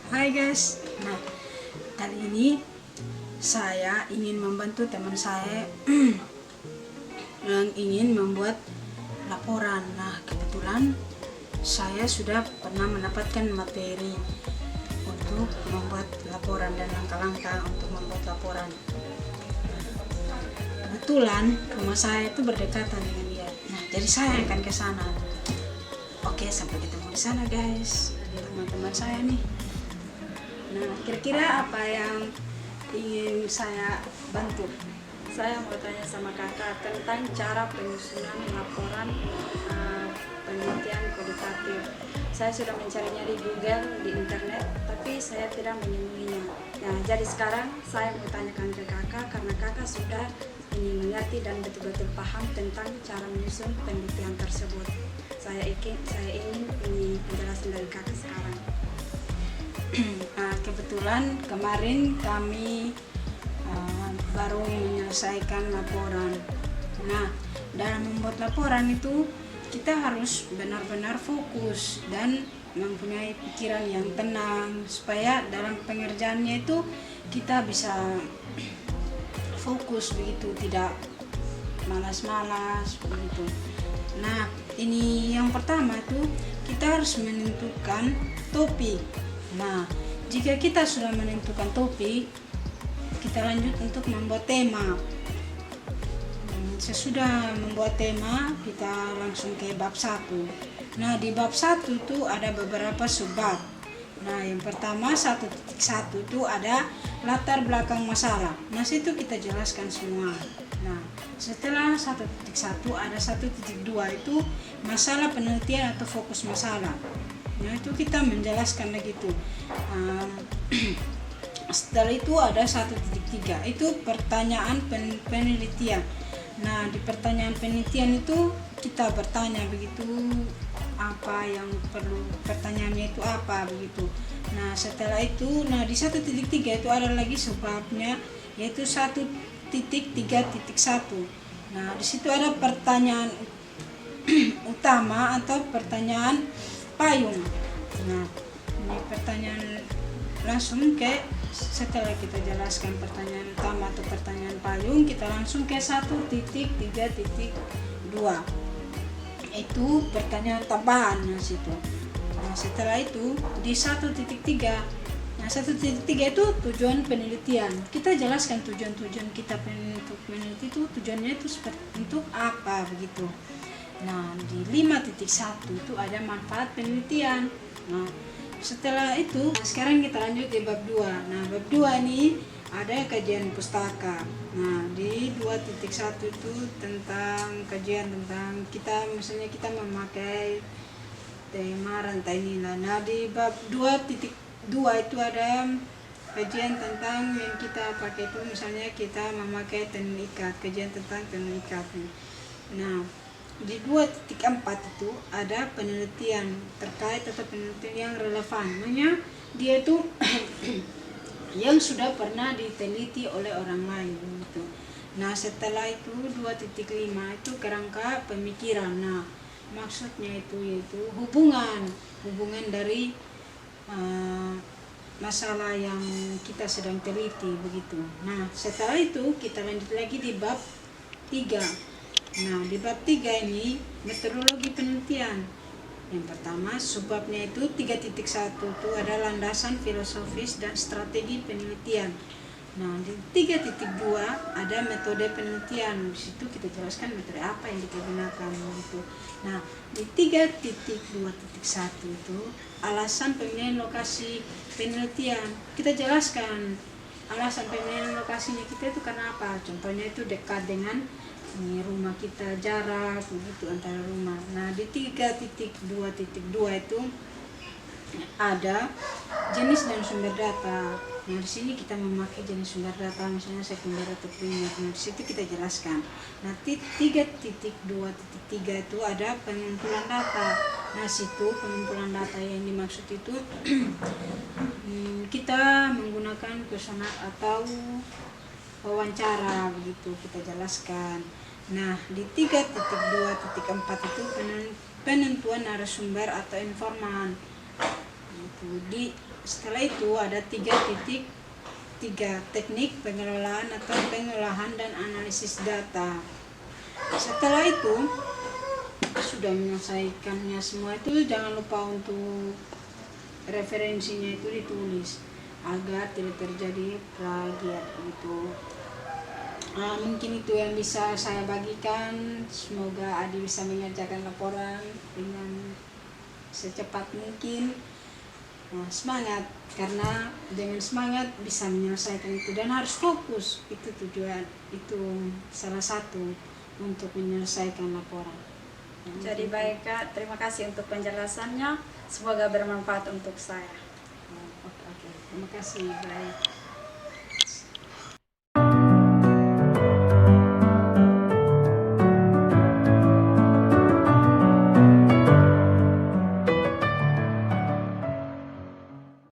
Hai guys, nah kali ini saya ingin membantu teman saya yang ingin membuat laporan. Nah kebetulan saya sudah pernah mendapatkan materi untuk membuat laporan dan langkah-langkah untuk membuat laporan. Kebetulan rumah saya itu berdekatan dengan dia. Nah jadi saya akan ke sana. Oke, sampai ketemu di sana guys, di rumah teman saya nih. Nah, kira-kira apa yang ingin saya bantu? Saya mau tanya sama kakak tentang cara penyusunan laporan penelitian kualitatif. Saya sudah mencarinya di Google, di internet, tapi saya tidak menemuinya. Nah, jadi sekarang saya mau tanyakan ke kakak karena kakak sudah ingin mengerti dan betul-betul paham tentang cara menyusun penelitian tersebut. Saya ingin penjelasan dari kakak sekarang. Nah, kebetulan kemarin kami baru menyelesaikan laporan. Nah, dalam membuat laporan itu kita harus benar-benar fokus dan mempunyai pikiran yang tenang supaya dalam pengerjaannya itu kita bisa fokus begitu, tidak malas-malas begitu. Nah, ini yang pertama tuh kita harus menentukan topik. Nah, jika kita sudah menentukan topik, kita lanjut untuk membuat tema. Sesudah membuat tema, kita langsung ke bab 1. Nah, di bab 1 tuh ada beberapa subbab. Nah, yang pertama 1.1 itu ada latar belakang masalah. Nah, situ kita jelaskan semua. Nah, setelah 1.1 ada 1.2 itu masalah penelitian atau fokus masalah. Nah, itu kita menjelaskan lagi tuh. Setelah itu ada 1.3 itu pertanyaan penelitian. Nah, di pertanyaan penelitian itu kita bertanya begitu, apa yang perlu, pertanyaannya itu apa begitu. Nah, setelah itu, di 1.3 itu ada lagi subbabnya, yaitu 1.3.1. Nah, di situ ada pertanyaan utama atau pertanyaan payung. Nah, ini pertanyaan langsung ke, setelah kita jelaskan pertanyaan utama atau pertanyaan payung, kita langsung ke 1.3.2. Itu pertanyaan tambahan di situ. Nah, setelah itu di 1.3. Nah, 1.3 itu tujuan penelitian. Kita jelaskan tujuan-tujuan kita untuk meneliti itu, tujuannya itu untuk apa begitu. Nah, di 5.1 itu ada manfaat penelitian. Nah, setelah itu sekarang kita lanjut di bab 2. Nah, bab 2 ini ada kajian pustaka. Nah, di 2.1 itu tentang kajian tentang kita, misalnya kita memakai tema rantai nilai. Nah, di bab 2.2 itu ada kajian tentang yang kita pakai itu, misalnya kita memakai tenun ikat, kajian tentang tenun ikat. Nah, di 2.4 itu ada penelitian terkait atau penelitian yang relevan. Makanya dia itu yang sudah pernah diteliti oleh orang lain gitu. Nah, setelah itu 2.5 itu kerangka pemikiran. Nah, maksudnya itu yaitu hubungan dari masalah yang kita sedang teliti begitu. Nah, setelah itu kita lanjut lagi di bab 3. Nah, di bab 3 ini metodologi penelitian. Yang pertama, subbabnya itu 3.1 itu ada landasan filosofis dan strategi penelitian. Nah, di 3.2 ada metode penelitian. Di situ kita jelaskan metode apa yang kita gunakan gitu. Nah, di 3.2.1 itu alasan pemilihan lokasi penelitian. Kita jelaskan alasan pemilihan lokasinya kita itu karena apa. Contohnya itu dekat dengan rumah kita, jarak begitu antara rumah. Nah, di 3.2.2 itu ada jenis dan sumber data. Nah, di sini kita memakai jenis sumber data, misalnya sekunder atau primer. Nah, di situ kita jelaskan. Nah, 3.2.3 itu ada pengumpulan data. Nah, situ pengumpulan data yang dimaksud itu kita menggunakan kuesioner atau wawancara begitu kita jelaskan. Nah, di 3.2.4 itu penentuan narasumber atau informan. Di Setelah itu ada tiga teknik pengelolaan atau pengolahan dan analisis data. Setelah itu sudah menyelesaikannya semua itu, jangan lupa untuk referensinya itu ditulis agar tidak terjadi plagiat gitu. Mungkin itu yang bisa saya bagikan. Semoga Adi bisa mengerjakan laporan dengan secepat mungkin. Semangat, karena dengan semangat bisa menyelesaikan itu dan harus fokus, itu tujuan, itu salah satu untuk menyelesaikan laporan. Jadi baik Kak, terima kasih untuk penjelasannya, semoga bermanfaat untuk saya. Oke, terima kasih. Baik.